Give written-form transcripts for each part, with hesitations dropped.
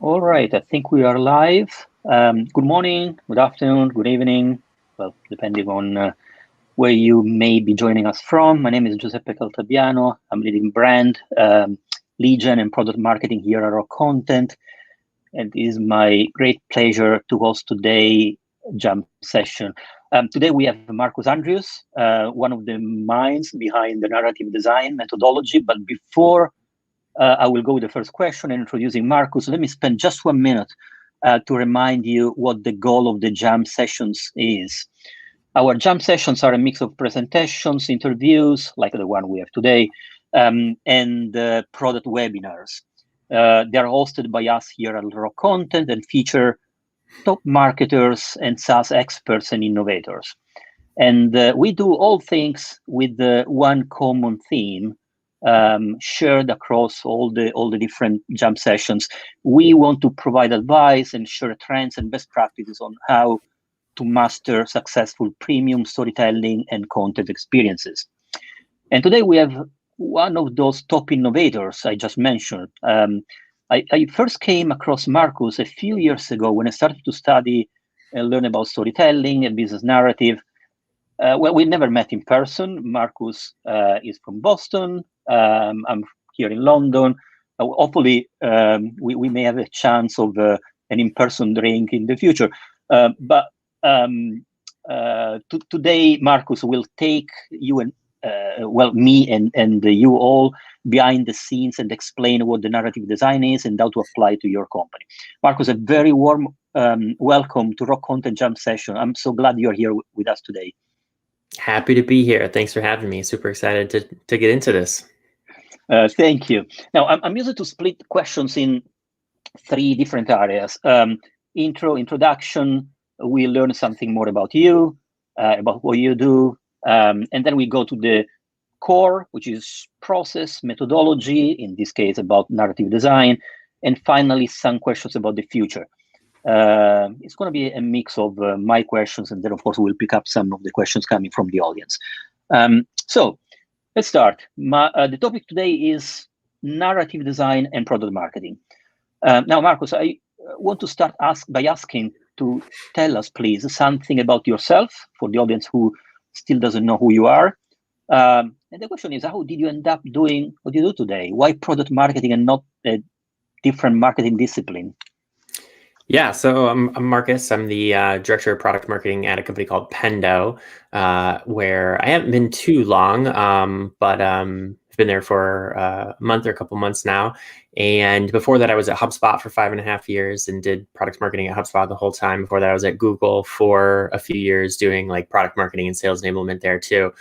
All right, I think we are live. Good morning, good afternoon, good evening, well, depending on where you may be joining us from. My name is Giuseppe Caltabiano. I'm leading brand, Legion and product marketing here at Rock Content. And it is my great pleasure to host today's jam session. Today we have Marcus Andrews, one of the minds behind the narrative design methodology. But before I will go with the first question and introducing Marcus, let me spend just 1 minute to remind you what the goal of the jam sessions is. Our jam sessions are a mix of presentations, interviews, like the one we have today, and product webinars. They are hosted by us here at Rock Content and feature top marketers and SaaS experts and innovators. And we do all things with one common theme, shared across all the different jam sessions. We want to provide advice and share trends and best practices on how to master successful premium storytelling and content experiences. And today we have one of those top innovators I just mentioned. I first came across Marcus a few years ago when I started to study and learn about storytelling and business narrative. Well, we never met in person. Marcus is from Boston. I'm here in London. Hopefully, we may have a chance of an in-person drink in the future. But today, Marcus will take you and me and you all behind the scenes and explain what the narrative design is and how to apply to your company. Marcus, a very warm welcome to Rock Content Jam Session. I'm so glad you're here with us today. Happy to be here. Thanks for having me. Super excited to get into this. Thank you. Now, I'm used to split questions in 3 different areas. Introduction, we learn something more about you, about what you do, and then we go to the core, which is process, methodology, in this case about narrative design, and finally some questions about the future. It's going to be a mix of my questions, and then of course we'll pick up some of the questions coming from the audience. So let's start. The topic today is narrative design and product marketing. Now, Marcus, I want to start by asking to tell us, please, something about yourself for the audience who still doesn't know who you are. And the question is, how did you end up doing what you do today? Why product marketing and not a different marketing discipline? Yeah, so I'm Marcus. I'm the director of product marketing at a company called Pendo, where I haven't been too long, but I've been there for a month or a couple months now. And before that, I was at HubSpot for 5.5 years and did product marketing at HubSpot the whole time. Before that, I was at Google for a few years doing like product marketing and sales enablement there too.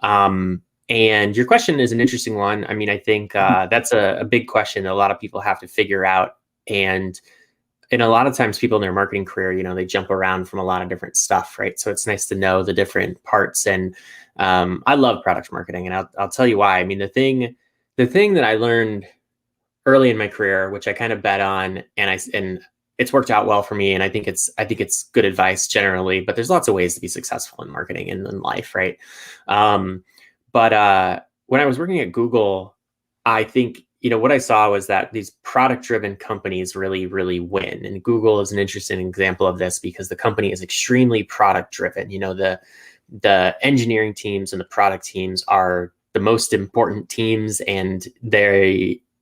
And your question is an interesting one. I mean, I think that's a big question that a lot of people have to figure out. And a lot of times people in their marketing career, you know, they jump around from a lot of different stuff, right? So it's nice to know the different parts. And I love product marketing, and I'll tell you why. I mean, the thing that I learned early in my career, which I kind of bet on, and it's worked out well for me, and I think it's good advice generally. But there's lots of ways to be successful in marketing and in life, right? But when I was working at Google, I think, you know, what I saw was that these product-driven companies really, really win. And Google is an interesting example of this because the company is extremely product-driven. You know, the engineering teams and the product teams are the most important teams, and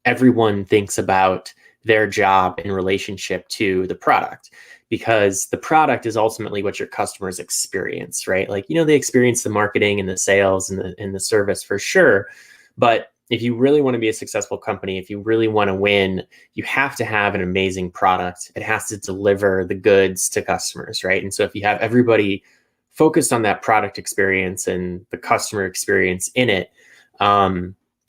everyone thinks about their job in relationship to the product, because the product is ultimately what your customers experience, right? Like, you know, they experience the marketing and the sales and the service for sure, but if you really want to be a successful company, if you really want to win, you have to have an amazing product. It has to deliver the goods to customers, right? And so if you have everybody focused on that product experience and the customer experience in it,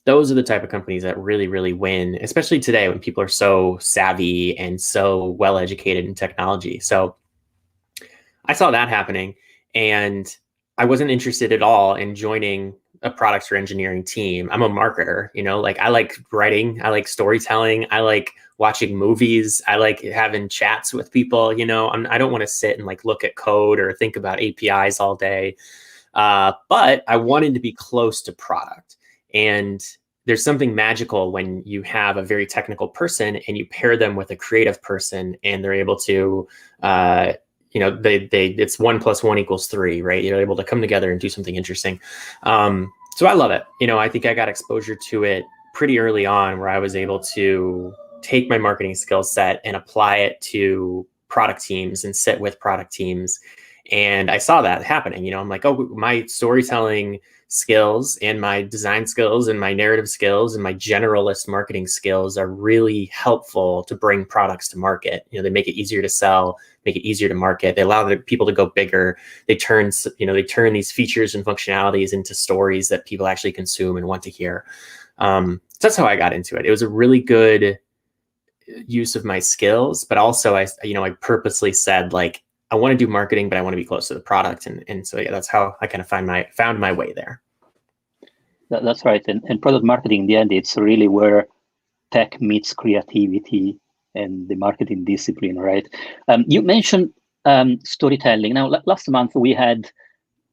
those are the type of companies that really, really win, especially today when people are so savvy and so well-educated in technology. So I saw that happening, and I wasn't interested at all in joining a product or engineering team. I'm a marketer, you know, like I like writing, I like storytelling, I like watching movies, I like having chats with people, you know, I don't want to sit and like look at code or think about APIs all day. But I wanted to be close to product. And there's something magical when you have a very technical person and you pair them with a creative person, and they're able to, it's 1 + 1 = 3, right? You're able to come together and do something interesting. So I love it. I think I got exposure to it pretty early on, where I was able to take my marketing skill set and apply it to product teams and sit with product teams. And I saw that happening. I'm like, oh, my storytelling skills and my design skills and my narrative skills and my generalist marketing skills are really helpful to bring products to market. They make it easier to sell, make it easier to market. They allow the people to go bigger. They turn these features and functionalities into stories that people actually consume and want to hear. So that's how I got into it. It was a really good use of my skills, but also I purposely said, like, I want to do marketing, but I want to be close to the product. And so, yeah, that's how I kind of found my way there. That's right. And product marketing, in the end, it's really where tech meets creativity and the marketing discipline, right? You mentioned storytelling. Now, last month we had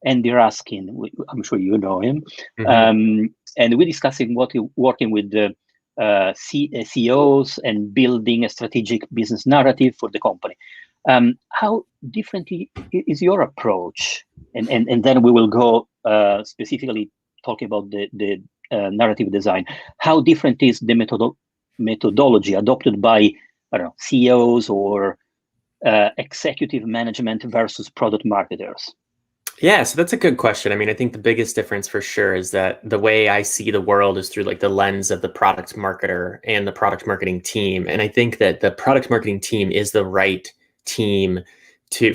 Andy Raskin. I'm sure you know him. Mm-hmm. And we're discussing working with the CEOs and building a strategic business narrative for the company. How different is your approach? And then we will go specifically talking about the narrative design. How different is the methodology adopted by, CEOs or executive management versus product marketers? Yeah, so that's a good question. I mean, I think the biggest difference for sure is that the way I see the world is through like the lens of the product marketer and the product marketing team. And I think that the product marketing team is the right team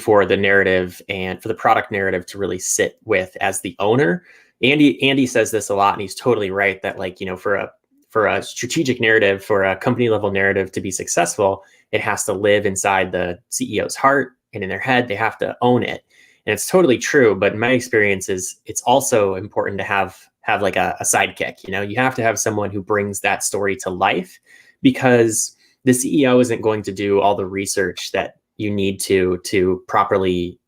for the narrative and for the product narrative to really sit with as the owner. Andy says this a lot, and he's totally right that, like, for a strategic narrative, for a company level narrative to be successful, it has to live inside the CEO's heart and in their head. They have to own it. And it's totally true. But my experience is it's also important to have like a sidekick. You have to have someone who brings that story to life, because the CEO isn't going to do all the research that you need to properly,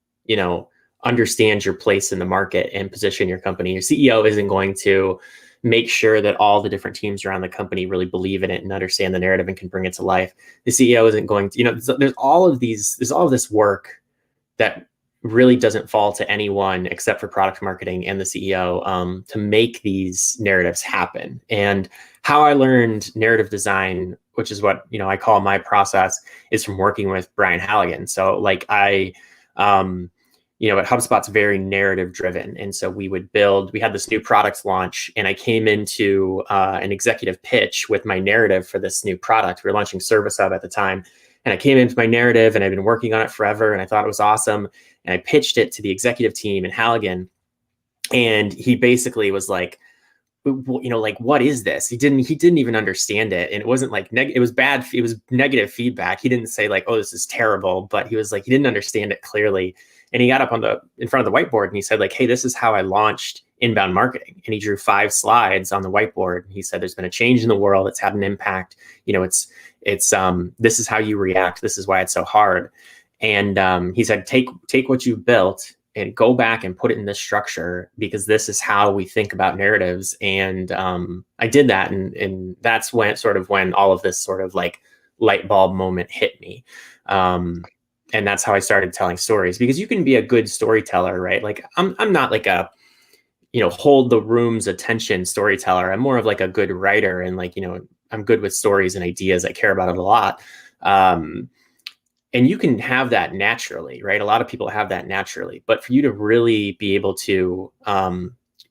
understand your place in the market and position your company. Your CEO isn't going to make sure that all the different teams around the company really believe in it and understand the narrative and can bring it to life. The CEO isn't going to, there's all of this work that really doesn't fall to anyone except for product marketing and the CEO to make these narratives happen. And how I learned narrative design, which is what I call my process, is from working with Brian Halligan. So like at HubSpot's very narrative driven. And so we had this new product launch, and I came into an executive pitch with my narrative for this new product. We were launching Service Hub at the time. And I came into my narrative, and I've been working on it forever, and I thought it was awesome. And I pitched it to the executive team and Halligan. And he basically was like, like, what is this? He didn't even understand it. And it wasn't like, it was bad. It was negative feedback. He didn't say like, oh, this is terrible, but he was like, he didn't understand it clearly. And he got up in front of the whiteboard and he said like, hey, this is how I launched inbound marketing. And he drew 5 slides on the whiteboard. He said, there's been a change in the world. It's had an impact. It's this is how you react. This is why it's so hard. And he said, take what you built and go back and put it in this structure, because this is how we think about narratives. And I did that. And that's when all of this sort of like light bulb moment hit me. And that's how I started telling stories, because you can be a good storyteller, right? Like I'm not like a, hold the room's attention storyteller. I'm more of like a good writer, and like, I'm good with stories and ideas. I care about it a lot. And you can have that naturally, right? A lot of people have that naturally, but for you to really be able to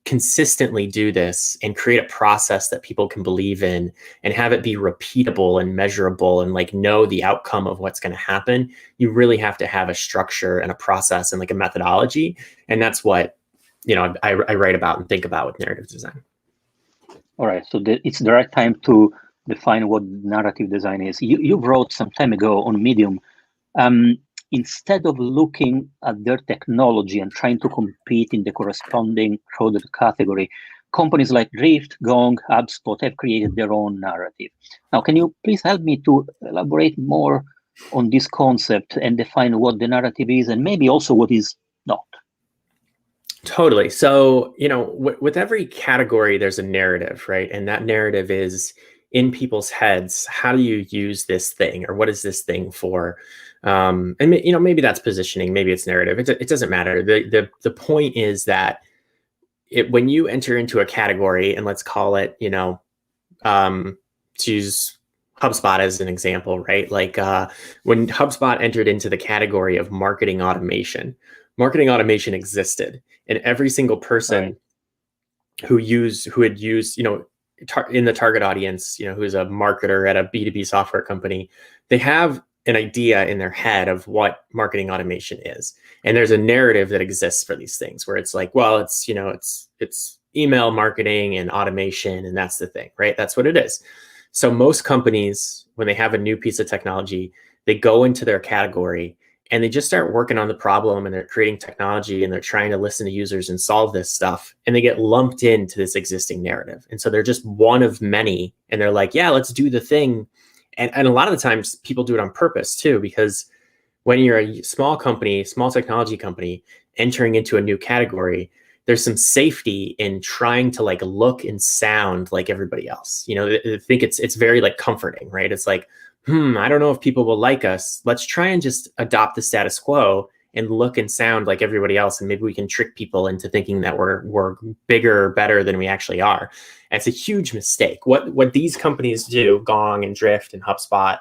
consistently do this and create a process that people can believe in and have it be repeatable and measurable and like know the outcome of what's going to happen, you really have to have a structure and a process and like a methodology. And that's what, I write about and think about with narrative design. All right. So it's the right time to define what narrative design is. You wrote some time ago on Medium, instead of looking at their technology and trying to compete in the corresponding product category, companies like Drift, Gong, HubSpot have created their own narrative. Now, can you please help me to elaborate more on this concept and define what the narrative is and maybe also what is not? Totally. So, with every category, there's a narrative, right? And that narrative is in people's heads. How do you use this thing, or what is this thing for? And maybe that's positioning, maybe it's narrative. It doesn't matter. The point is that when you enter into a category, and let's call it, to use HubSpot as an example, right? Like when HubSpot entered into the category of marketing automation existed, and every single person who had used, in the target audience, who is a marketer at a B2B software company, they have an idea in their head of what marketing automation is. And there's a narrative that exists for these things where it's like, well, it's email marketing and automation, and that's the thing, right? That's what it is. So most companies, when they have a new piece of technology, they go into their category and they just start working on the problem, and they're creating technology, and they're trying to listen to users and solve this stuff. And they get lumped into this existing narrative. And so they're just one of many, and they're like, yeah, let's do the thing. And a lot of the times people do it on purpose too, because when you're a small company, small technology company entering into a new category, there's some safety in trying to like look and sound like everybody else. I think it's very like comforting, right? It's like, I don't know if people will like us. Let's try and just adopt the status quo and look and sound like everybody else. And maybe we can trick people into thinking that we're bigger or better than we actually are. And it's a huge mistake. What these companies do, Gong and Drift and HubSpot,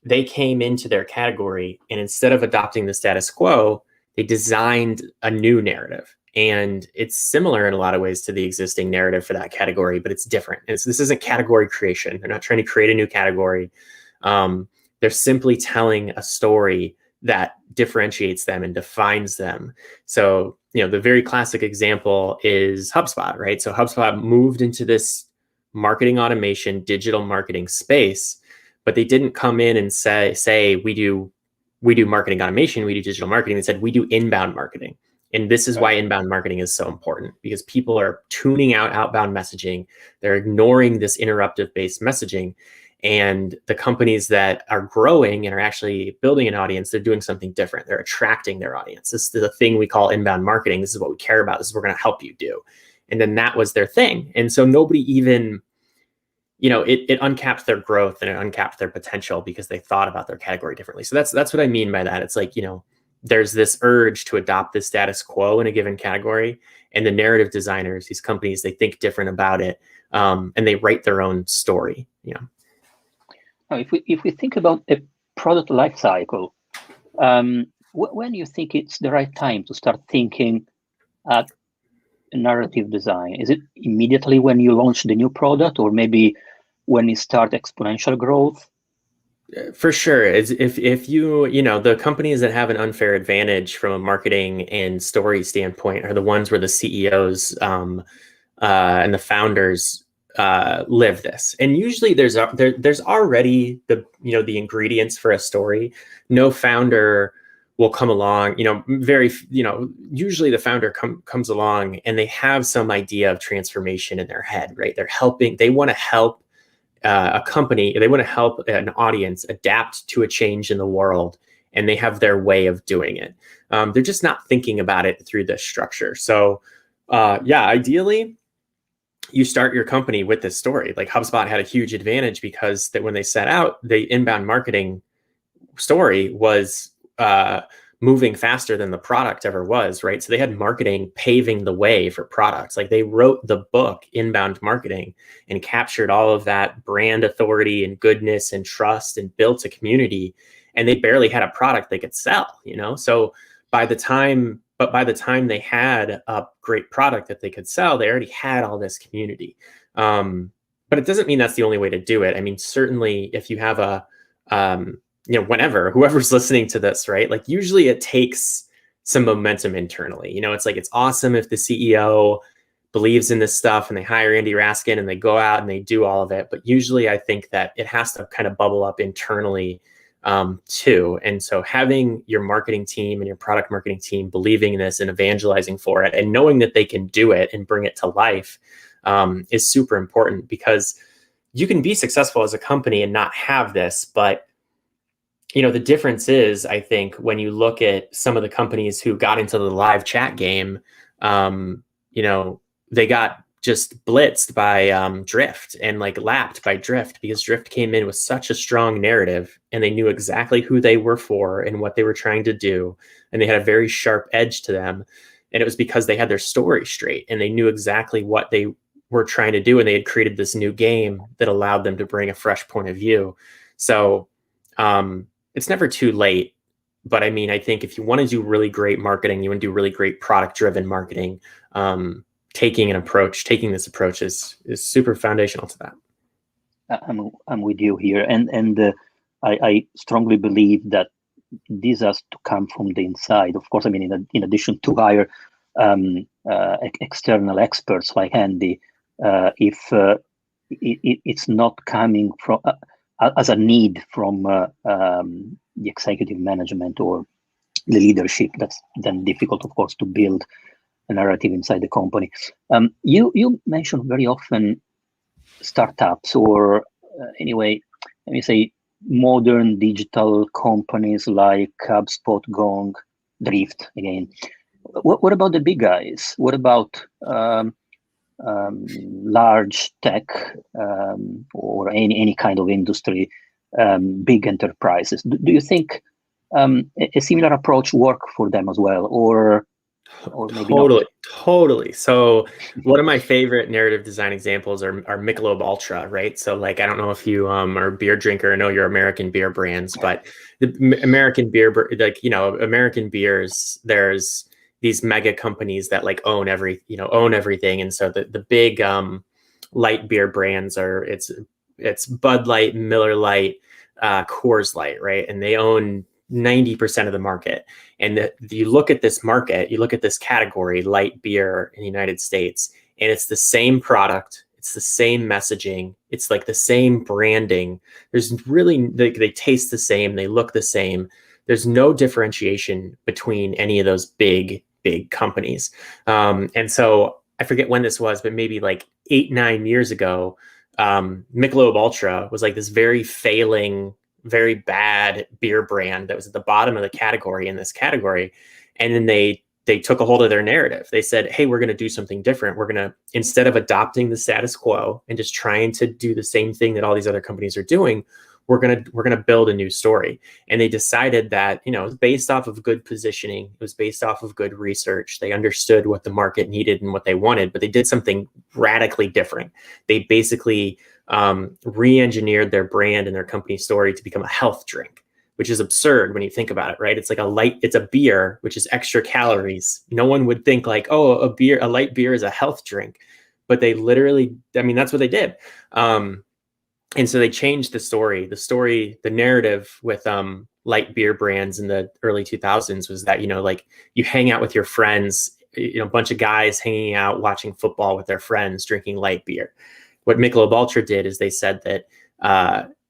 they came into their category, and instead of adopting the status quo, they designed a new narrative. And it's similar in a lot of ways to the existing narrative for that category, but it's different. This isn't category creation. They're not trying to create a new category. They're simply telling a story that differentiates them and defines them. So, the very classic example is HubSpot, right? So HubSpot moved into this marketing automation, digital marketing space, but they didn't come in and say we do marketing automation, we do digital marketing. They said we do inbound marketing. And this is why inbound marketing is so important, because people are tuning out outbound messaging. They're ignoring this interruptive based messaging. And the companies that are growing and are actually building an audience, they're doing something different. They're attracting their audience. This is the thing we call inbound marketing. This is what we care about. This is what we're going to help you do. And then that was their thing. And so nobody even, it uncapped their growth, and it uncapped their potential because they thought about their category differently. So that's what I mean by that. It's like, there's this urge to adopt the status quo in a given category, and the narrative designers, these companies, they think different about it, and they write their own story. Now, if we think about a product life cycle, when you think it's the right time to start thinking narrative design? Is it immediately when you launch the new product, or maybe when you start exponential growth? For sure. If you the companies that have an unfair advantage from a marketing and story standpoint are the ones where the CEOs and the founders live this. And usually there's already the ingredients for a story. No founder will come along, usually the founder comes along and they have some idea of transformation in their head, right? They want to help a company, they want to help an audience adapt to a change in the world, and they have their way of doing it. They're just not thinking about it through this structure. So ideally you start your company with this story. Like HubSpot had a huge advantage because that when they set out, the inbound marketing story was moving faster than the product ever was, right? So they had marketing paving the way for products. Like they wrote the book Inbound Marketing and captured all of that brand authority and goodness and trust and built a community, and they barely had a product they could sell, So by the time they had a great product that they could sell, they already had all this community. But it doesn't mean that's the only way to do it. I mean, certainly if you have whoever's listening to this, right? Like usually it takes some momentum internally. It's like, it's awesome if the CEO believes in this stuff and they hire Andy Raskin and they go out and they do all of it. But usually I think that it has to kind of bubble up internally too. And so having your marketing team and your product marketing team believing in this and evangelizing for it and knowing that they can do it and bring it to life is super important, because you can be successful as a company and not have this, but the difference is, I think, when you look at some of the companies who got into the live chat game, they got just blitzed by Drift and like lapped by Drift, because Drift came in with such a strong narrative and they knew exactly who they were for and what they were trying to do. And they had a very sharp edge to them. And it was because they had their story straight and they knew exactly what they were trying to do. And they had created this new game that allowed them to bring a fresh point of view. So it's never too late. But I mean, I think if you want to do really great marketing, you want to do really great product-driven marketing, taking this approach is super foundational to that. I'm with you here, and I strongly believe that this has to come from the inside. Of course, I mean, in addition to hire external experts like Andy, if it's not coming from as a need from the executive management or the leadership, that's then difficult, of course, to build a narrative inside the company. You mentioned very often startups, or anyway, let me say modern digital companies like HubSpot, Gong, Drift again. What about the big guys? What about large tech or any kind of industry, big enterprises? Do you think a similar approach work for them as well, or maybe not? Totally. So one of my favorite narrative design examples are Michelob Ultra, right? So like, I don't know if you are a beer drinker. I know you're American beer brands, but the American beer, like, American beers, there's these mega companies that like own everything. And so the big light beer brands it's Bud Light, Miller Lite, Coors Light, right? And they own 90% of the market. And you look at this market, you look at this category, light beer in the United States, and it's the same product, it's the same messaging, it's like the same branding. There's really, they taste the same, they look the same. There's no differentiation between any of those big companies. And so I forget when this was, but maybe like 8-9 years ago, Michelob Ultra was like this very failing, very bad beer brand that was at the bottom of the category in this category. And then they took a hold of their narrative. They said, hey, we're going to do something different. We're going to, instead of adopting the status quo and just trying to do the same thing that all these other companies are doing, we're going to build a new story. And they decided that, it was based off of good positioning. It was based off of good research. They understood what the market needed and what they wanted, but they did something radically different. They basically re-engineered their brand and their company story to become a health drink, which is absurd when you think about it, right? It's like it's a beer, which is extra calories. No one would think like, oh, a light beer is a health drink, but they literally, I mean, that's what they did. And so they changed the story, the narrative with light beer brands in the early 2000s was that, like you hang out with your friends, a bunch of guys hanging out, watching football with their friends, drinking light beer. What Michelob Ultra did is they said that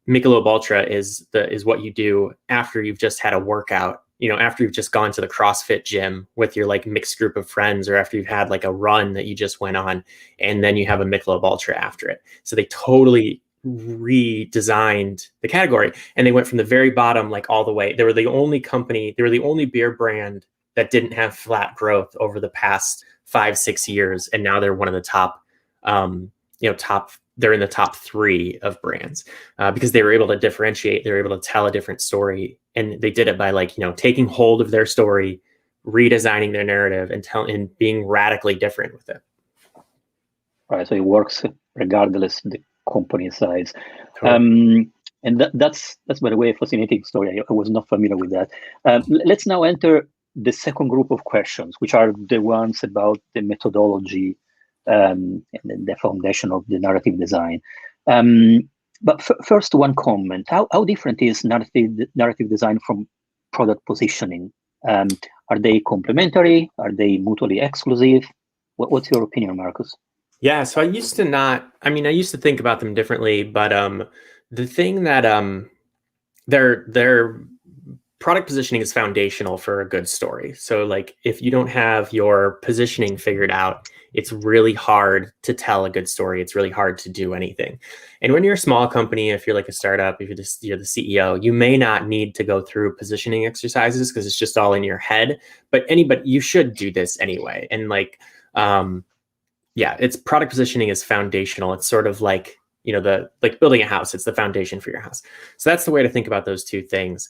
Michelob Ultra is what you do after you've just had a workout, after you've just gone to the CrossFit gym with your like mixed group of friends, or after you've had like a run that you just went on, and then you have a Michelob Ultra after it. So they totally redesigned the category, and they went from the very bottom, like all the way. They were the only beer brand that didn't have flat growth over the past 5-6 years. And now they're one of the top, they're in the top 3 of brands because they were able to differentiate. They were able to tell a different story. And they did it by taking hold of their story, redesigning their narrative, and being radically different with it. Right. So it works regardless of the company size. And that's by the way, a fascinating story. I was not familiar with that. Let's now enter the second group of questions, which are the ones about the methodology and the foundation of the narrative design. But first, one comment. How different is narrative design from product positioning? Are they complementary? Are they mutually exclusive? What's your opinion, Marcus? Yeah, so I used to think about them differently, but the thing that their product positioning is foundational for a good story. So like if you don't have your positioning figured out it's really hard to tell a good story. It's really hard to do anything. And when you're a small company, if you're like a startup, if you're the CEO, you may not need to go through positioning exercises because it's just all in your head. But you should do this anyway. And like, it's product positioning is foundational. It's sort of like, like building a house. It's the foundation for your house. So that's the way to think about those two things.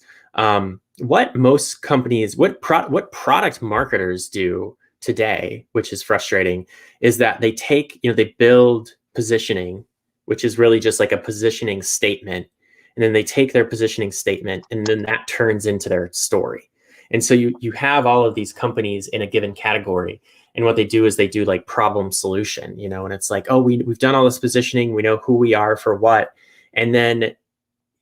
What most companies, what product marketers do today, which is frustrating, is that they take, they build positioning, which is really just like a positioning statement. And then they take their positioning statement and then that turns into their story. And so you have all of these companies in a given category. And what they do is they do like problem solution, and it's like, oh, we've done all this positioning. We know who we are for what. And then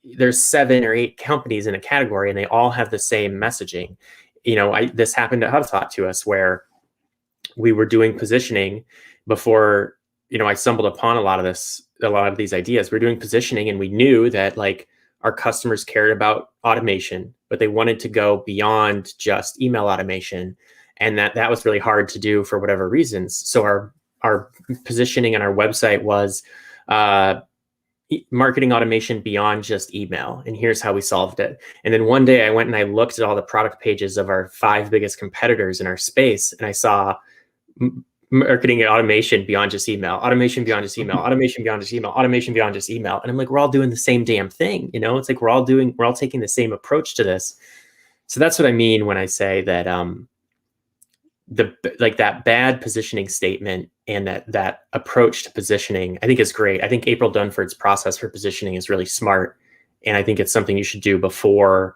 there's 7 or 8 companies in a category and they all have the same messaging. This happened at HubSpot to us where we were doing positioning before, I stumbled upon a lot of these ideas. We're doing positioning and we knew that like our customers cared about automation, but they wanted to go beyond just email automation. And that was really hard to do for whatever reasons. So our positioning on our website was marketing automation beyond just email. And here's how we solved it. And then one day I went and I looked at all the product pages of our 5 biggest competitors in our space. And I saw marketing automation beyond just email, automation beyond just email, automation beyond just email, automation beyond just email. And I'm like, we're all doing the same damn thing. It's like we're all taking the same approach to this. So that's what I mean when I say that that bad positioning statement and that approach to positioning, I think is great. I think April Dunford's process for positioning is really smart. And I think it's something you should do before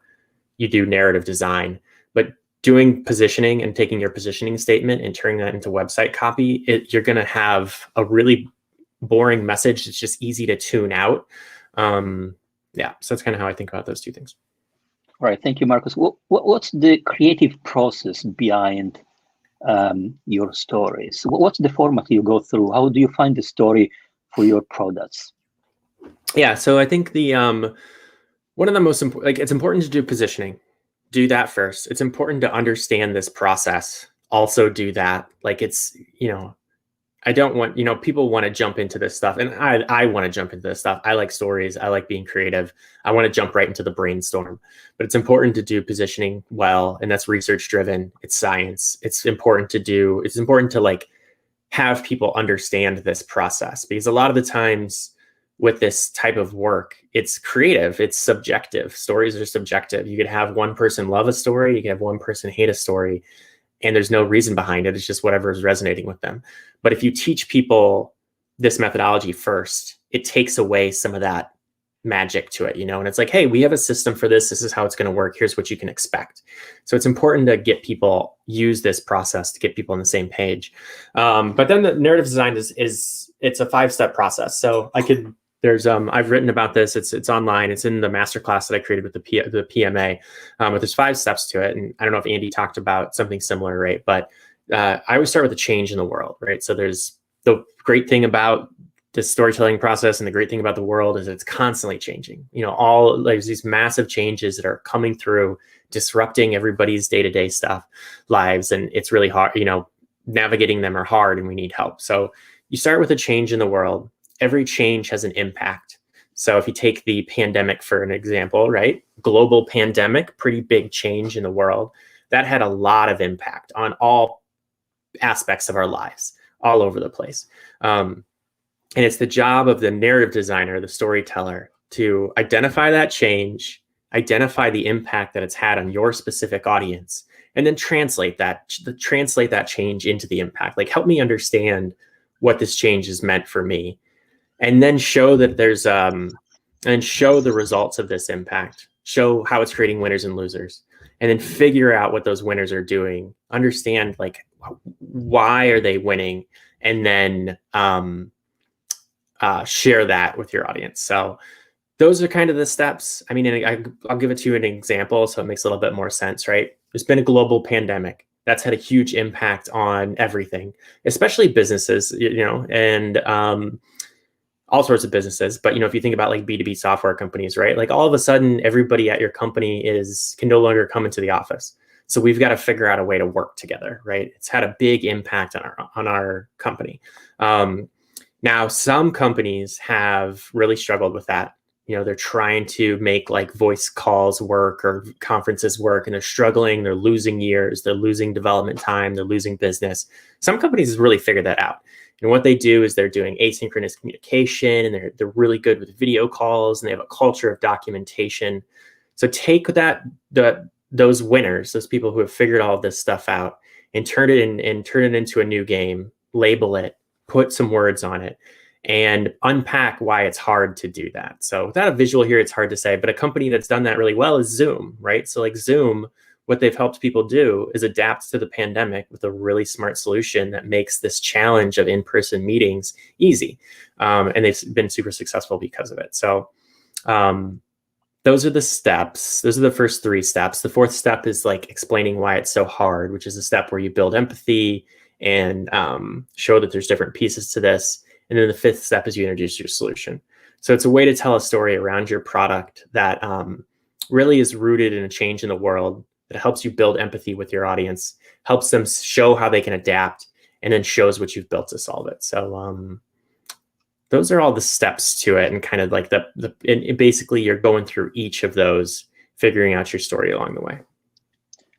you do narrative design. But doing positioning and taking your positioning statement and turning that into website copy, you're going to have a really boring message. It's just easy to tune out. So that's kind of how I think about those two things. All right. Thank you, Marcus. What's the creative process behind your stories? What's the format you go through? How do you find the story for your products? Yeah, so I think the one of the most important, it's important to do positioning. Do that first. It's important to understand this process. Also do that. Like it's, I don't want, people want to jump into this stuff. And I want to jump into this stuff. I like stories. I like being creative. I want to jump right into the brainstorm. But it's important to do positioning well. And that's research driven. It's science. It's important to like have people understand this process. Because a lot of the times with this type of work, it's creative. It's subjective. Stories are subjective. You could have one person love a story. You could have one person hate a story. And there's no reason behind it. It's just whatever is resonating with them. But if you teach people this methodology first, it takes away some of that magic to it, and it's like, hey, we have a system for this. This is how it's going to work. Here's what you can expect. So it's important to get people use this process to get people on the same page. But then the narrative design it's a 5-step process. So I've written about this. It's online. It's in the masterclass that I created with the PMA. But there's 5 steps to it. And I don't know if Andy talked about something similar, right? But I always start with a change in the world, right? So there's the great thing about the storytelling process and the great thing about the world is it's constantly changing. There's these massive changes that are coming through, disrupting everybody's day-to-day lives. And it's really hard, navigating them are hard and we need help. So you start with a change in the world. Every change has an impact. So if you take the pandemic for an example, right? Global pandemic, pretty big change in the world. That had a lot of impact on all aspects of our lives, all over the place. And it's the job of the narrative designer, the storyteller, to identify that change, identify the impact that it's had on your specific audience, and then translate that change into the impact. Like, help me understand what this change has meant for me. And then show that show the results of this impact, show how it's creating winners and losers, and then figure out what those winners are doing, understand like why are they winning, and then share that with your audience. So those are kind of the steps. I mean, I'll give it to you an example so it makes a little bit more sense, right? There's been a global pandemic. That's had a huge impact on everything, especially businesses, and all sorts of businesses. But, if you think about like B2B software companies, right? Like all of a sudden, everybody at your company can no longer come into the office. So we've got to figure out a way to work together, right? It's had a big impact on our company. Now, some companies have really struggled with that. They're trying to make like voice calls work or conferences work, and they're struggling. They're losing years. They're losing development time. They're losing business. Some companies have really figured that out. And what they do is they're doing asynchronous communication, and they're really good with video calls, and they have a culture of documentation. So take those winners, those people who have figured all of this stuff out, and turn it into a new game, label it, put some words on it, and unpack why it's hard to do that. So without a visual here, it's hard to say, but a company that's done that really well is Zoom, right? So like Zoom, what they've helped people do is adapt to the pandemic with a really smart solution that makes this challenge of in-person meetings easy. And they've been super successful because of it. So those are the steps. Those are the first 3 steps. The 4th step is like explaining why it's so hard, which is a step where you build empathy and show that there's different pieces to this. And then the 5th step is you introduce your solution. So it's a way to tell a story around your product that really is rooted in a change in the world, that helps you build empathy with your audience, helps them show how they can adapt, and then shows what you've built to solve it. So those are all the steps to it, and kind of like and basically you're going through each of those, figuring out your story along the way.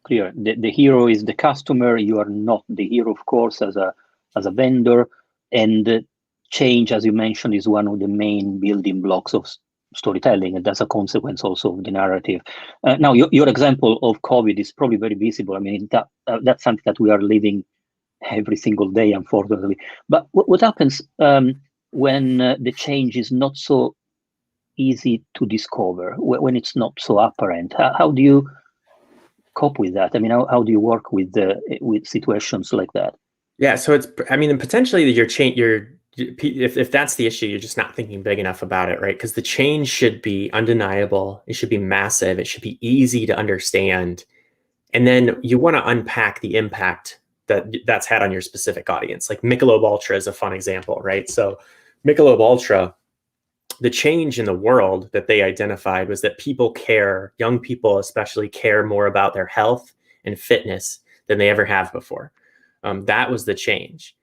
Clear. The hero is the customer. You are not the hero, of course, as a vendor. And change, as you mentioned, is one of the main building blocks of storytelling, and that's a consequence also of the narrative. Now, your example of COVID is probably very visible. I mean, that's something that we are living every single day, unfortunately. But what happens when the change is not so easy to discover, when it's not so apparent? How do you cope with that? I mean, how do you work with situations like that? Yeah, so potentially if that's the issue, you're just not thinking big enough about it, right? Because the change should be undeniable. It should be massive. It should be easy to understand. And then you want to unpack the impact that's had on your specific audience. Like Michelob Ultra is a fun example, right? So Michelob Ultra, the change in the world that they identified was that people care, young people especially, care more about their health and fitness than they ever have before. That was the change.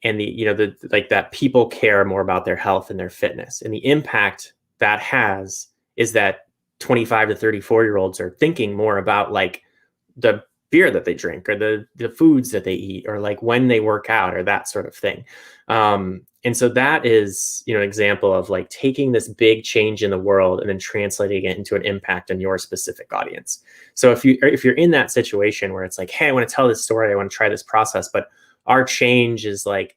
And that people care more about their health and their fitness. And the impact that has is that 25 to 34-year-olds are thinking more about like the beer that they drink, or the foods that they eat, or like when they work out, or that sort of thing. And so that is, an example of like taking this big change in the world and then translating it into an impact on your specific audience. So if you're in that situation where it's like, hey, I want to tell this story, I want to try this process, but our change is like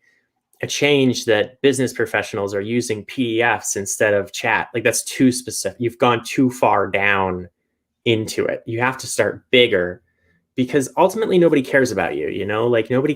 a change that business professionals are using PDFs instead of chat. Like that's too specific. You've gone too far down into it. You have to start bigger, because ultimately nobody cares about you. Like nobody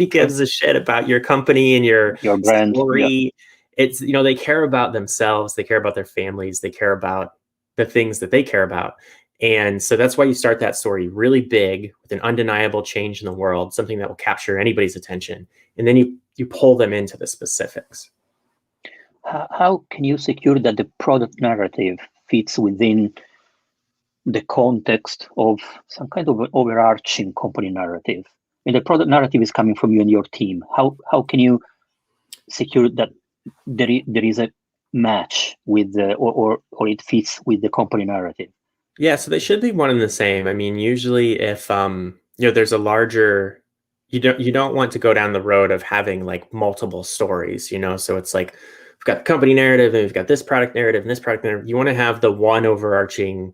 gives a shit about your company and your brand story. Yeah. It's, they care about themselves. They care about their families. They care about the things that they care about. And so that's why you start that story really big with an undeniable change in the world, something that will capture anybody's attention. And then you pull them into the specifics. How can you secure that the product narrative fits within the context of some kind of overarching company narrative? And the product narrative is coming from you and your team. How can you secure that there is a match with or it fits with the company narrative? Yeah, so they should be one and the same. I mean, usually if there's a larger, you don't want to go down the road of having like multiple stories, so it's like we've got the company narrative and we've got this product narrative and this product narrative. You want to have the one overarching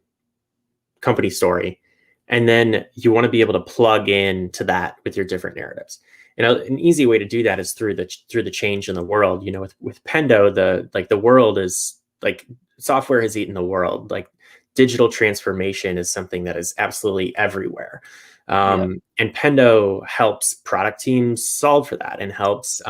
company story, and then you want to be able to plug in to that with your different narratives. And an easy way to do that is through the change in the world. With Pendo, the world is like software has eaten the world. Like digital transformation is something that is absolutely everywhere. And Pendo helps product teams solve for that and helps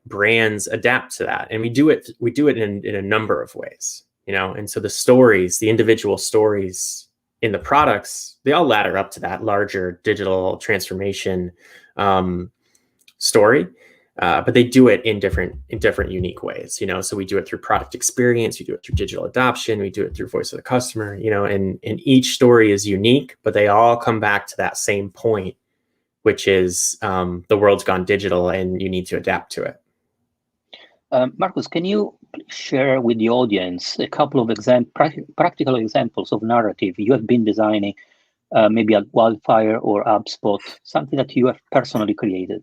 brands adapt to that. And we do it in a number of ways, and so the individual stories in the products, they all ladder up to that larger digital transformation story. but they do it in different unique ways, so we do it through product experience, we do it through digital adoption, we do it through voice of the customer, and each story is unique, but they all come back to that same point, which is the world's gone digital and you need to adapt to it. Marcus, can you share with the audience a couple of practical examples of narrative you have been designing, maybe at Wildfire or HubSpot, something that you have personally created?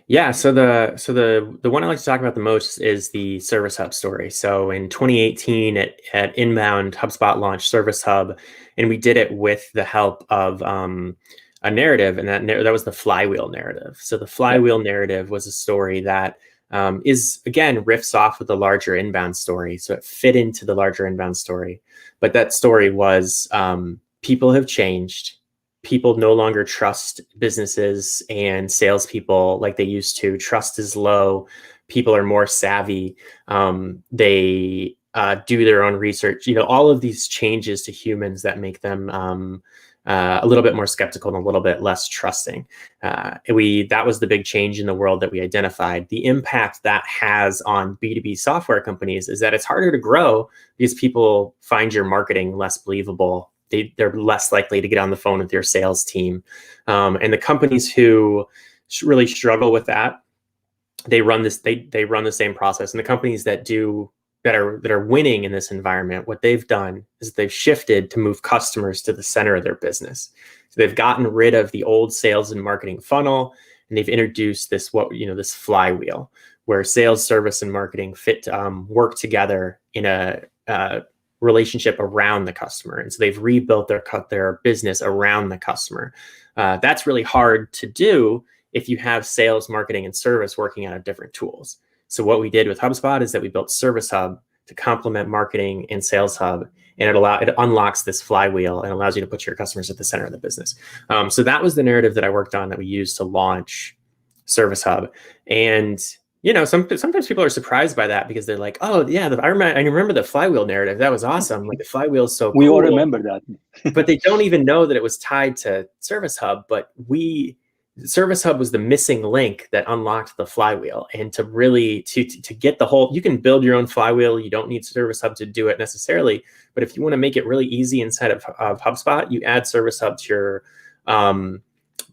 Yeah, so the one I like to talk about the most is the Service Hub story. So in 2018 at Inbound, HubSpot launched Service Hub, and we did it with the help of a narrative, and that was the flywheel narrative. So the flywheel narrative was a story that is, again, riffs off with the larger Inbound story. So it fit into the larger Inbound story. But that story was people have changed. People no longer trust businesses and salespeople like they used to. Trust is low. People are more savvy. They do their own research. All of these changes to humans that make them a little bit more skeptical and a little bit less trusting. That was the big change in the world that we identified. The impact that has on B2B software companies is that it's harder to grow because people find your marketing less believable. They're less likely to get on the phone with your sales team. And the companies who really struggle with that, they run the same process. And the companies that are winning in this environment, what they've done is they've shifted to move customers to the center of their business. So they've gotten rid of the old sales and marketing funnel, and they've introduced this flywheel where sales, service, and marketing work together in a relationship around the customer. And so they've rebuilt their business around the customer. That's really hard to do if you have sales, marketing, and service working out of different tools. So what we did with HubSpot is that we built Service Hub to complement marketing and Sales Hub, and it unlocks this flywheel and allows you to put your customers at the center of the business. So that was the narrative that I worked on that we used to launch Service Hub. And sometimes people are surprised by that because they're like, "Oh, yeah, I remember the flywheel narrative. That was awesome. Like the flywheel is so cool." We all remember that, but they don't even know that it was tied to Service Hub. But Service Hub was the missing link that unlocked the flywheel. And to really to get the whole, you can build your own flywheel. You don't need Service Hub to do it necessarily. But if you want to make it really easy inside of HubSpot, you add Service Hub to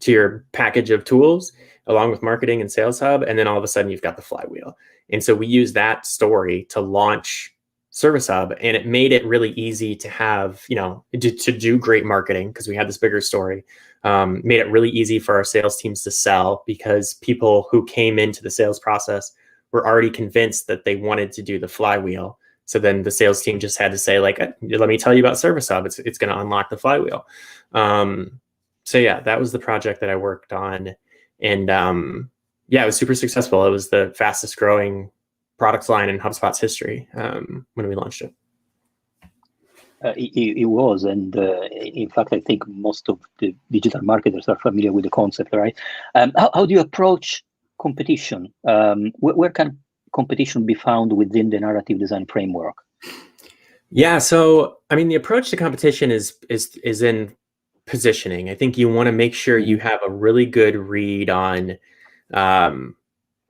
your package of tools, along with marketing and Sales Hub, and then all of a sudden you've got the flywheel. And so we use that story to launch Service Hub, and it made it really easy to have, to do great marketing because we had this bigger story. Made it really easy for our sales teams to sell because people who came into the sales process were already convinced that they wanted to do the flywheel. So then the sales team just had to say, like, let me tell you about Service Hub. It's going to unlock the flywheel. So yeah, that was the project that I worked on. And it was super successful. It was the fastest growing product line in HubSpot's history when we launched it. It was, and in fact, I think most of the digital marketers are familiar with the concept, right? How do you approach competition? Where can competition be found within the narrative design framework? Yeah, so I mean, the approach to competition is in positioning. I think you want to make sure you have a really good read on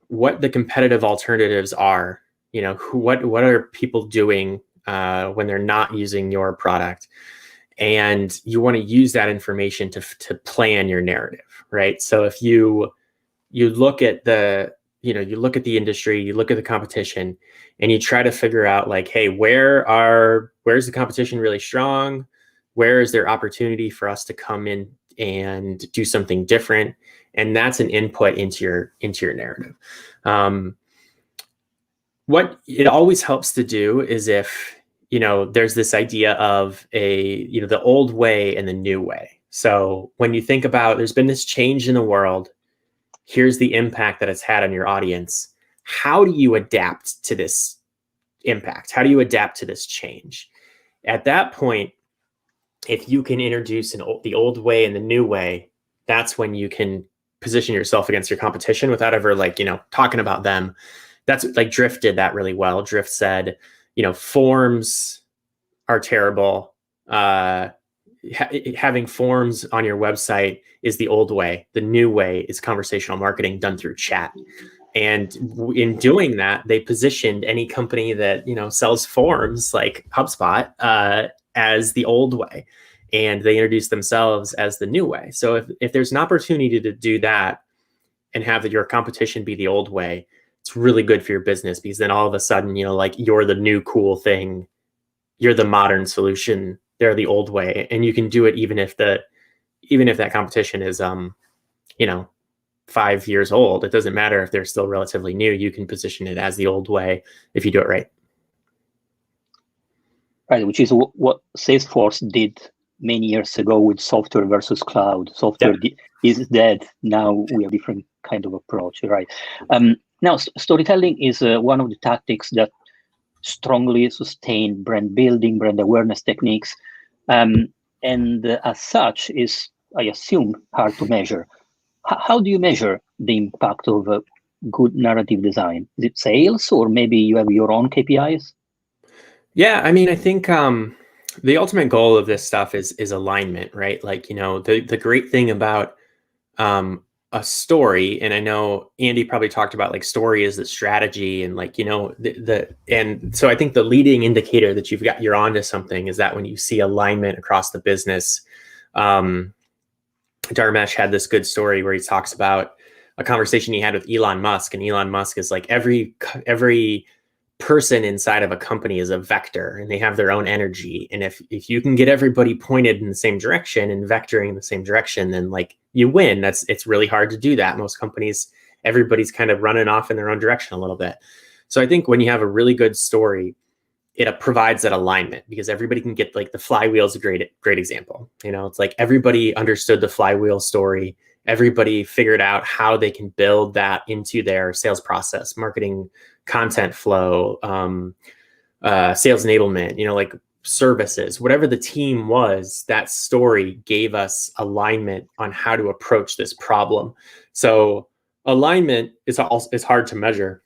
what the competitive alternatives are. What are people doing when they're not using your product, and you want to use that information to plan your narrative, right? So if you look at the industry, you look at the competition, and you try to figure out, like, hey, where's the competition really strong? Where is there opportunity for us to come in and do something different? And that's an input into your narrative. What it always helps to do is if, there's this idea of the old way and the new way. So when you think about, there's been this change in the world, here's the impact that it's had on your audience. How do you adapt to this impact? How do you adapt to this change? At that point, if you can introduce the old way and the new way, that's when you can position yourself against your competition without ever talking about them. That's like Drift did that really well. Drift said, forms are terrible. Having forms on your website is the old way. The new way is conversational marketing done through chat. And in doing that, they positioned any company that sells forms like HubSpot as the old way, and they introduced themselves as the new way. So if there's an opportunity to do that and have your competition be the old way, it's really good for your business, because then all of a sudden, like, you're the new cool thing, you're the modern solution, they're the old way, and you can do it even if that competition is 5 years old. It doesn't matter if they're still relatively new. You can position it as the old way if you do it right. Right, which is what Salesforce did many years ago with software versus cloud. Software is dead. Now we have different kind of approach, right? Now, storytelling is one of the tactics that strongly sustain brand building, brand awareness techniques, and as such is, I assume, hard to measure. How do you measure the impact of a good narrative design? Is it sales, or maybe you have your own KPIs? Yeah, I mean, I think the ultimate goal of this stuff is alignment, right? Like, the great thing about a story, and I know Andy probably talked about, like, story is the strategy, and like, and so I think the leading indicator that you're onto something is that when you see alignment across the business. Dharmesh had this good story where he talks about a conversation he had with Elon Musk, and Elon Musk is like, every person inside of a company is a vector, and they have their own energy. And if you can get everybody pointed in the same direction and vectoring in the same direction, then like you win. It's really hard to do that. Most companies, everybody's kind of running off in their own direction a little bit. So I think when you have a really good story, it provides that alignment, because everybody can get, like, the flywheel is a great example. It's like everybody understood the flywheel story. Everybody figured out how they can build that into their sales process, marketing, content flow, sales enablement, like services, whatever the team was, that story gave us alignment on how to approach this problem. So alignment is hard to measure,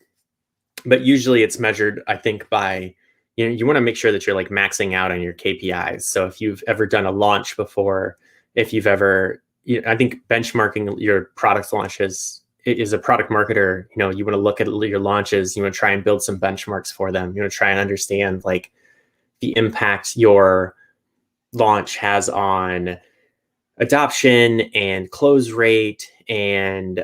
but usually it's measured, I think, by, you want to make sure that you're like maxing out on your KPIs. So if you've ever done a launch before, if you've ever, I think benchmarking your product launches is a product marketer. You want to look at your launches. You want to try and build some benchmarks for them. You want to try and understand, like, the impact your launch has on adoption and close rate and,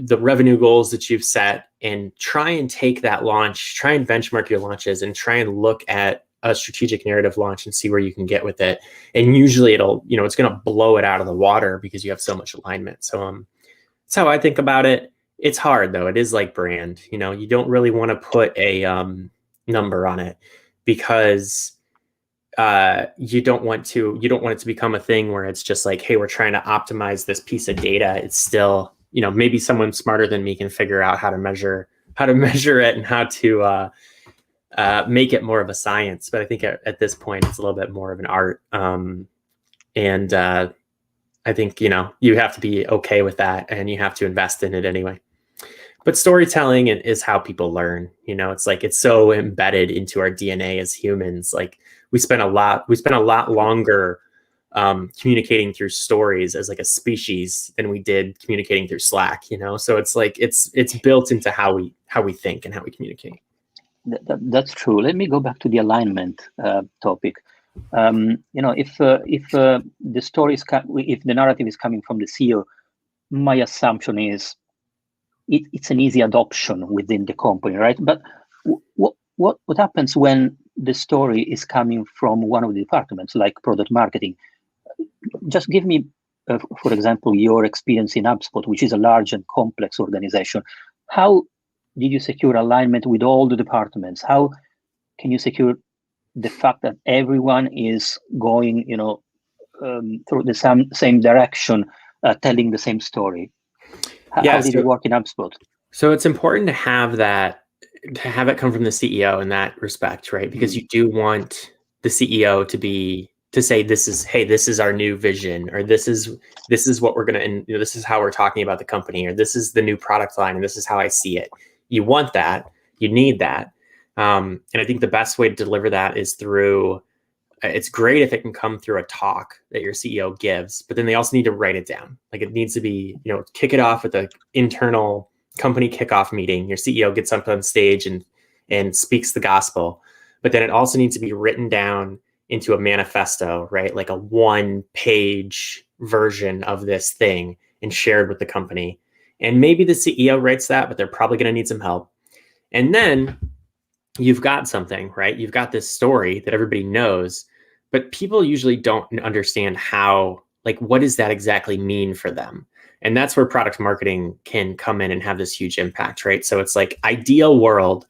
the revenue goals that you've set, and try and take that launch, try and benchmark your launches, and try and look at a strategic narrative launch and see where you can get with it. And usually it's going to blow it out of the water because you have so much alignment. So that's how I think about it. It's hard, though. It is like brand. You don't really want to put a number on it, because you don't want it to become a thing where it's just like, hey, we're trying to optimize this piece of data. It's still, maybe someone smarter than me can figure out how to measure it and how to make it more of a science. But I think at this point, it's a little bit more of an art. And I think, you have to be okay with that, and you have to invest in it anyway. But storytelling is how people learn. It's like, it's so embedded into our DNA as humans. Like, we spent a lot longer communicating through stories as like a species than we did communicating through Slack. So it's like, it's built into how we think and how we communicate. That's true. Let me go back to the alignment topic. If the story if the narrative is coming from the CEO, my assumption is it's an easy adoption within the company, right? But what happens when the story is coming from one of the departments, like product marketing? Just give me, for example, your experience in HubSpot, which is a large and complex organization. How did you secure alignment with all the departments? How can you secure the fact that everyone is going, through the same direction, telling the same story? How did it work in HubSpot? So it's important to have it come from the CEO in that respect, right? Because you do want the CEO to say, this is our new vision, or this is what we're going to, this is how we're talking about the company, or this is the new product line, and this is how I see it. You want that, you need that. And I think the best way to deliver that is through it's great if it can come through a talk that your CEO gives, but then they also need to write it down. Like it needs to be, kick it off with the internal company kickoff meeting. Your CEO gets up on stage and speaks the gospel, but then it also needs to be written down into a manifesto, right? Like a 1-page version of this thing and shared with the company. And maybe the CEO writes that, but they're probably going to need some help. And then you've got something, right? You've got this story that everybody knows, but people usually don't understand how, like, what does that exactly mean for them? And that's where product marketing can come in and have this huge impact, right? So it's like ideal world.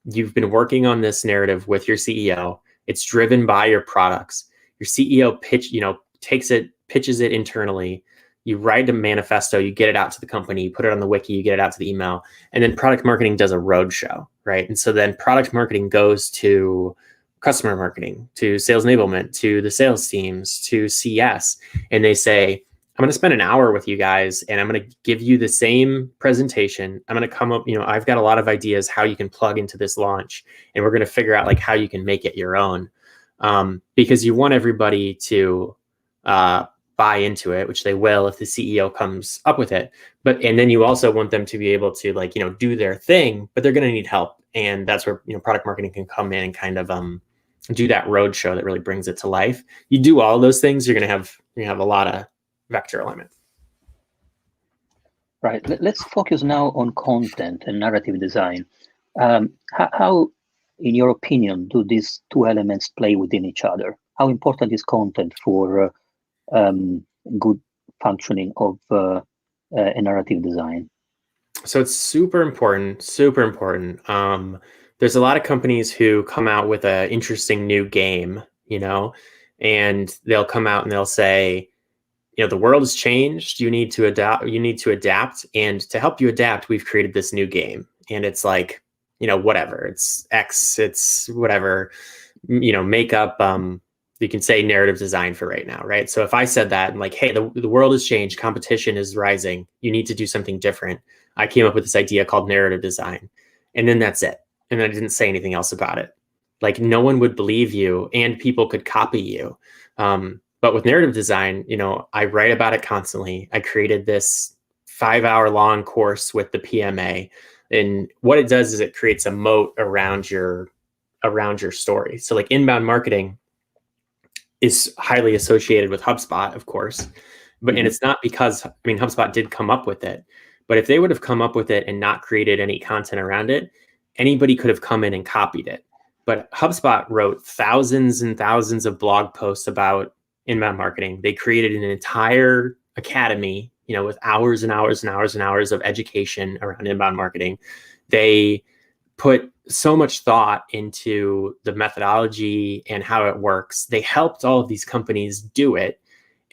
You've been working on this narrative with your CEO. It's driven by your products. Your CEO pitches it internally. You write a manifesto, you get it out to the company, you put it on the wiki, you get it out to the email, and then product marketing does a roadshow, right? And so then product marketing goes to customer marketing, to sales enablement, to the sales teams, to CS, and they say, I'm going to spend an hour with you guys and I'm going to give you the same presentation. I'm going to come up, I've got a lot of ideas how you can plug into this launch, and we're going to figure out like how you can make it your own, because you want everybody to buy into it, which they will if the CEO comes up with it. And then you also want them to be able to do their thing, but they're going to need help. And that's where, product marketing can come in and kind of do that roadshow that really brings it to life. You do all those things, you're going to have a lot of vector alignment. Right. Let's focus now on content and narrative design. How, in your opinion, do these two elements play within each other? How important is content for good functioning of a narrative design? So it's super important, super important. There's a lot of companies who come out with an interesting new game, and they'll come out and they'll say, the world has changed. You need to adapt. And to help you adapt, we've created this new game. And it's like, whatever, it's X, it's whatever, make up, you can say narrative design for right now, right? So if I said that and like, hey, the world has changed, competition is rising, you need to do something different. I came up with this idea called narrative design. And then that's it. And I didn't say anything else about it. Like no one would believe you and people could copy you. But with narrative design, I write about it constantly. I created this 5-hour long course with the PMA. And what it does is it creates a moat around your story. So like inbound marketing is highly associated with HubSpot, of course, and it's not because, HubSpot did come up with it, but if they would have come up with it and not created any content around it, anybody could have come in and copied it. But HubSpot wrote thousands and thousands of blog posts about inbound marketing. They created an entire academy, with hours and hours and hours and hours of education around inbound marketing. They put so much thought into the methodology and how it works. They helped all of these companies do it.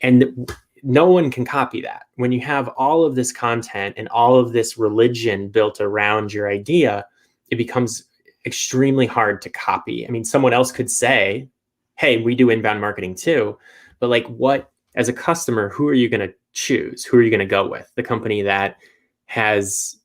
And no one can copy that. When you have all of this content and all of this religion built around your idea, it becomes extremely hard to copy. Someone else could say, hey, we do inbound marketing too. But like what, as a customer, who are you going to choose? Who are you going to go with? The company that has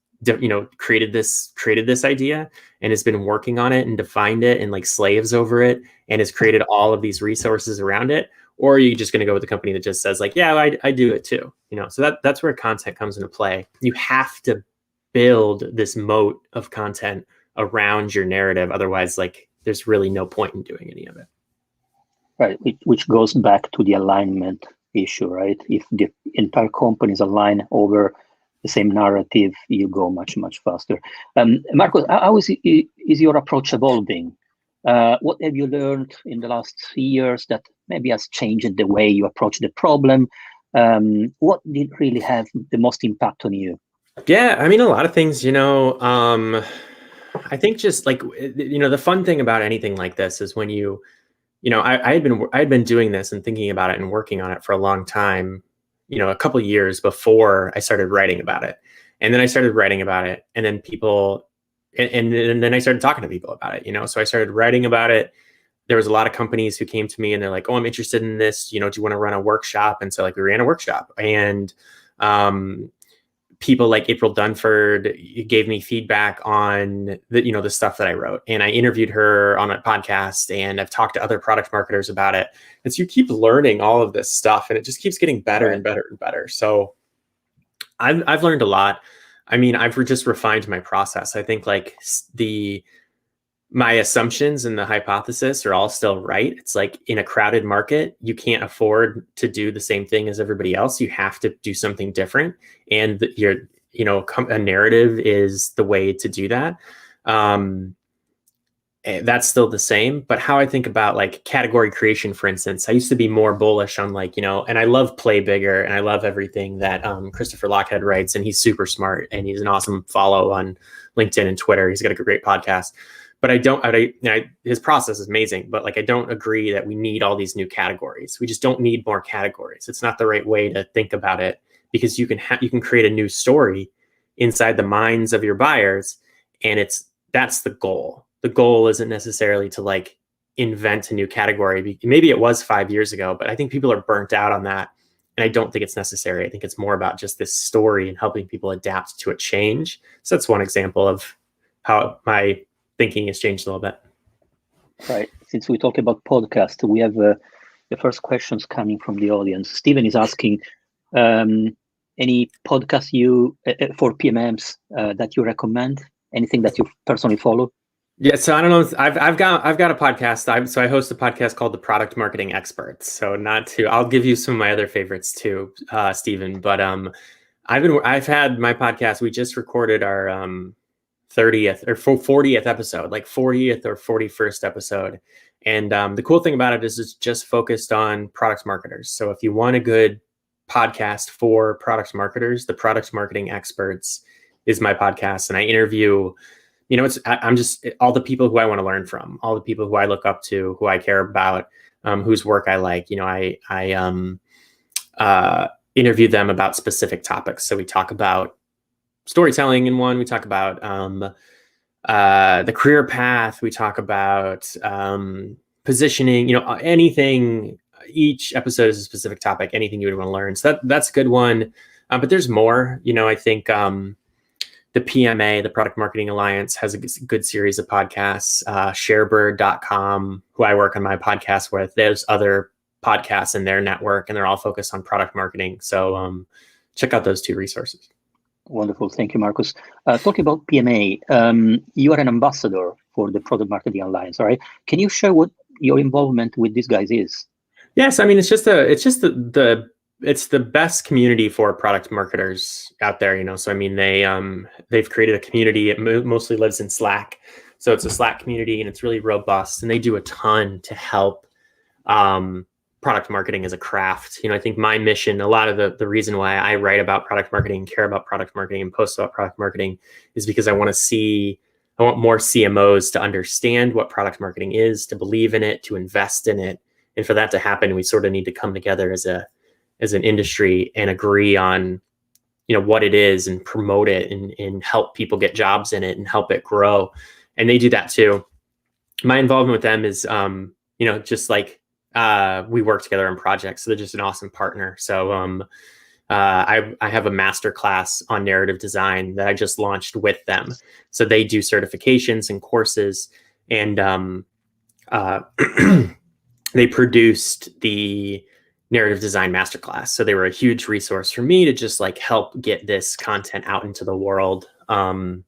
created this idea and has been working on it and defined it and like slaves over it and has created all of these resources around it? Or are you just going to go with the company that just says like, yeah, I do it too? So that's where content comes into play. You have to build this moat of content around your narrative. Otherwise, like there's really no point in doing any of it. Right, which goes back to the alignment issue, right? If the entire company is aligned over the same narrative, you go much, much faster. Marcos, how is your approach evolving? What have you learned in the last 3 years that maybe has changed the way you approach the problem? What did really have the most impact on you? Yeah, a lot of things, I think just like, the fun thing about anything like this is when I had been doing this and thinking about it and working on it for a long time, a couple of years before I started writing about it. And then I started writing about it, and then and then I started talking to people about it, so I started writing about it. There was a lot of companies who came to me and they're like, oh, I'm interested in this, do you want to run a workshop? And so like we ran a workshop, and people like April Dunford gave me feedback on the stuff that I wrote, and I interviewed her on a podcast, and I've talked to other product marketers about it. And so you keep learning all of this stuff, and it just keeps getting better and better and better. So I've learned a lot. I mean, I've just refined my process. I think like my assumptions and the hypothesis are all still right. It's like in a crowded market, you can't afford to do the same thing as everybody else. You have to do something different. And a narrative is the way to do that. That's still the same. But how I think about like category creation, for instance, I used to be more bullish on like, and I love Play Bigger, and I love everything that Christopher Lochhead writes, and he's super smart, and he's an awesome follow on LinkedIn and Twitter. He's got a great podcast. But his process is amazing, but like, I don't agree that we need all these new categories. We just don't need more categories. It's not the right way to think about it, because you can create a new story inside the minds of your buyers. And that's the goal. The goal isn't necessarily to like invent a new category. Maybe it was 5 years ago, but I think people are burnt out on that. And I don't think it's necessary. I think it's more about just this story and helping people adapt to a change. So that's one example of how my thinking has changed a little bit. Right. Since we talk about podcast, we have the first questions coming from the audience. Stephen is asking, any podcast for PMMs that you recommend? Anything that you personally follow? Yeah, so I don't know. I've got a podcast. So I host a podcast called The Product Marketing Experts. So I'll give you some of my other favorites too, Stephen. But I've had my podcast. We just recorded our 30th or 40th episode, like 40th or 41st episode. And the cool thing about it is it's just focused on product marketers. So if you want a good podcast for product marketers, The Product Marketing Experts is my podcast. And I interview, I'm just all the people who I want to learn from, all the people who I look up to, who I care about, whose work I like. I interview them about specific topics. So we talk about storytelling in one, we talk about the career path, we talk about positioning, anything. Each episode is a specific topic, anything you would want to learn. So that's a good one. But there's more. I think the PMA, the Product Marketing Alliance, has a good series of podcasts. Sharebird.com, who I work on my podcast with, there's other podcasts in their network, and they're all focused on product marketing. So check out those two resources. Wonderful. Thank you, Marcus. Talking about PMA, you are an ambassador for the Product Marketing Alliance, right? Can you share what your involvement with these guys is? Yes, I mean, it's the best community for product marketers out there, So I mean, they've created a community. It mostly lives in Slack, so it's a Slack community, and it's really robust. And they do a ton to help product marketing as a craft. I think my mission, a lot of the reason why I write about product marketing, care about product marketing, and post about product marketing is because I want more CMOs to understand what product marketing is, to believe in it, to invest in it. And for that to happen, we sort of need to come together as an industry and agree on, what it is, and promote it, and help people get jobs in it and help it grow. And they do that too. My involvement with them is, just like we work together on projects. So they're just an awesome partner. So I have a master class on narrative design that I just launched with them. So they do certifications and courses, and they produced the narrative design masterclass. So they were a huge resource for me to just like help get this content out into the world. And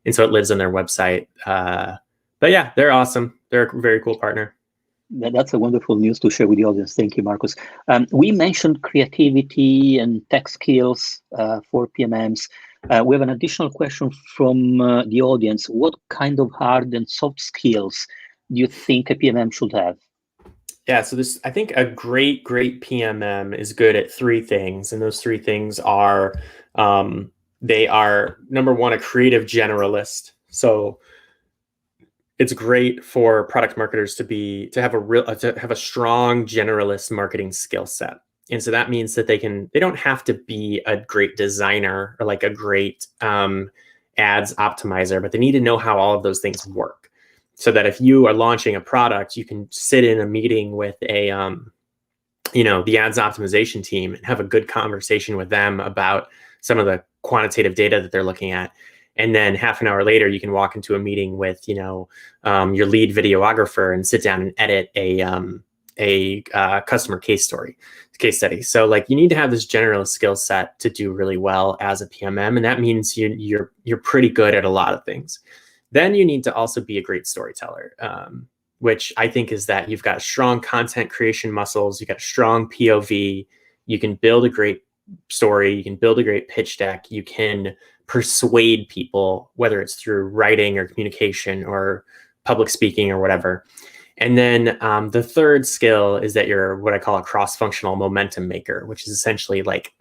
so it lives on their website. But yeah, they're awesome. They're a very cool partner. That's a wonderful news to share with the audience. Thank you, Marcus. We mentioned creativity and tech skills for PMMs. We have an additional question from the audience. What kind of hard and soft skills do you think a PMM should have? Yeah, so I think a great PMM is good at three things. And those three things are, they are, number one, a creative generalist. So it's great for product marketers to have a strong generalist marketing skill set. And so that means that they don't have to be a great designer or like a great ads optimizer, but they need to know how all of those things work. So that if you are launching a product, you can sit in a meeting with the ads optimization team and have a good conversation with them about some of the quantitative data that they're looking at. And then half an hour later, you can walk into a meeting with, your lead videographer and sit down and edit a customer case study. So like you need to have this generalist skill set to do really well as a PMM. And that means you're pretty good at a lot of things. Then you need to also be a great storyteller, which I think is that you've got strong content creation muscles, you've got a strong POV, you can build a great story, you can build a great pitch deck, you can persuade people, whether it's through writing or communication or public speaking or whatever. And then the third skill is that you're what I call a cross-functional momentum maker, which is essentially like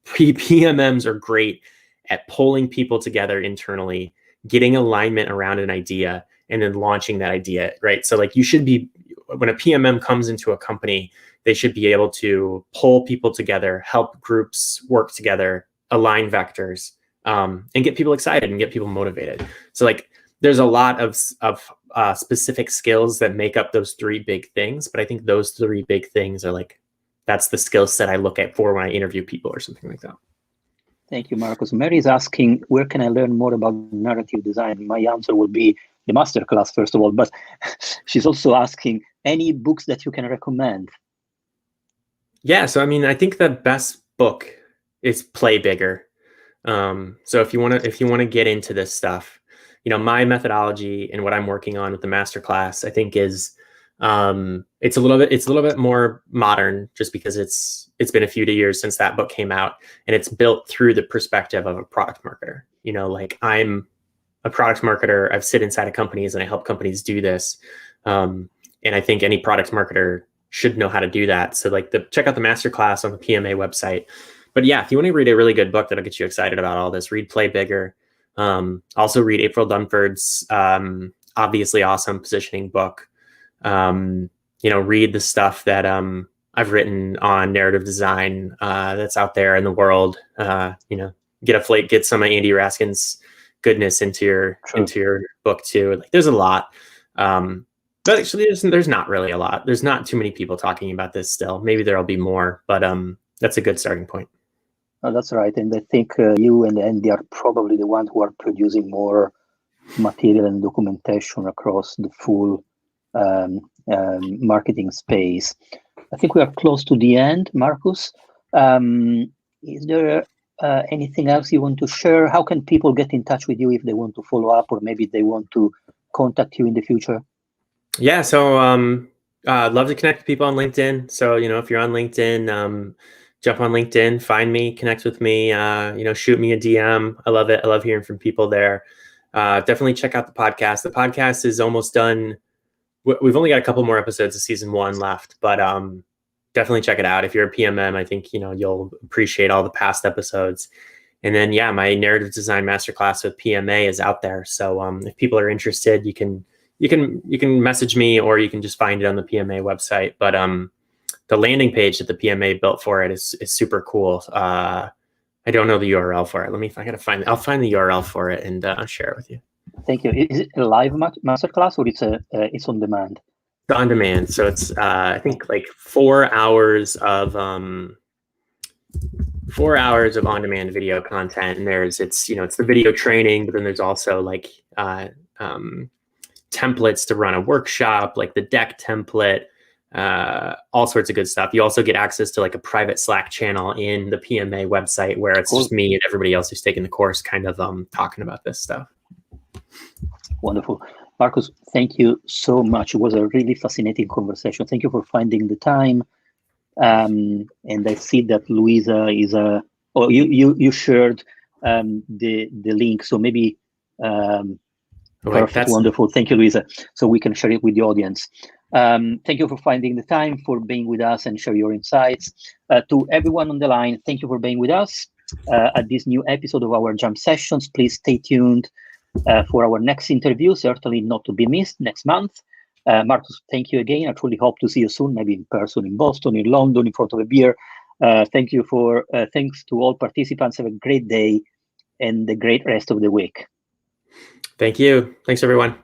PMMs are great at pulling people together internally, getting alignment around an idea, and then launching that idea, right? So like you should be, when a PMM comes into a company, they should be able to pull people together, help groups work together, align vectors, and get people excited and get people motivated. So like there's a lot of specific skills that make up those three big things. But I think those three big things are like, that's the skill set I look at for when I interview people or something like that. Thank you, Marcus. Mary is asking, where can I learn more about narrative design? My answer will be the masterclass, first of all, but she's also asking any books that you can recommend. Yeah, so I mean, I think the best book is Play Bigger. So if you want to get into this stuff, my methodology and what I'm working on with the masterclass, I think is it's a little bit more modern, just because it's been a few years since that book came out, and it's built through the perspective of a product marketer. Like I'm a product marketer, I've sit inside of companies and I help companies do this. And I think any product marketer should know how to do that. So like check out the masterclass on the PMA website. But yeah, if you want to read a really good book that'll get you excited about all this, read Play Bigger. Also read April Dunford's obviously awesome positioning book. Read the stuff that I've written on narrative design that's out there in the world. Get some of Andy Raskin's goodness into your book too. Like there's a lot. But actually there's not really a lot. There's not too many people talking about this still. Maybe there'll be more, but that's a good starting point. Oh, that's right. And I think you and Andy are probably the ones who are producing more material and documentation across the full marketing space. I think we are close to the end. Marcus, is there anything else you want to share? How can people get in touch with you if they want to follow up, or maybe they want to contact you in the future? Yeah, so I'd love to connect with people on LinkedIn. So, if you're on LinkedIn, jump on LinkedIn, find me, connect with me, shoot me a DM. I love it. I love hearing from people there. Definitely check out the podcast. The podcast is almost done. We've only got a couple more episodes of season 1 left, but definitely check it out. If you're a PMM, I think, you'll appreciate all the past episodes. And then, yeah, my narrative design masterclass with PMA is out there. So if people are interested, you can message me, or you can just find it on the PMA website. But the landing page that the PMA built for it is super cool. I don't know the URL for it. I'll find the URL for it and I'll share it with you. Thank you. Is it a live masterclass, or it's on demand? It's on demand. So it's I think like 4 hours of on-demand video content, and it's the video training, but then there's also like templates to run a workshop, like the deck template, all sorts of good stuff. You also get access to like a private Slack channel in the PMA website where it's just me and everybody else who's taking the course kind of talking about this stuff. Wonderful. Marcus, thank you so much. It was a really fascinating conversation. Thank you for finding the time. And I see that Louisa is you shared the link, so maybe perfect, wonderful. Thank you, Louisa. So we can share it with the audience. Thank you for finding the time, for being with us and share your insights. To everyone on the line, thank you for being with us at this new episode of our Jam Sessions. Please stay tuned for our next interview, certainly not to be missed, next month. Marcus, thank you again. I truly hope to see you soon, maybe in person, in Boston, in London, in front of a beer. Thanks to all participants. Have a great day and a great rest of the week. Thank you. Thanks, everyone.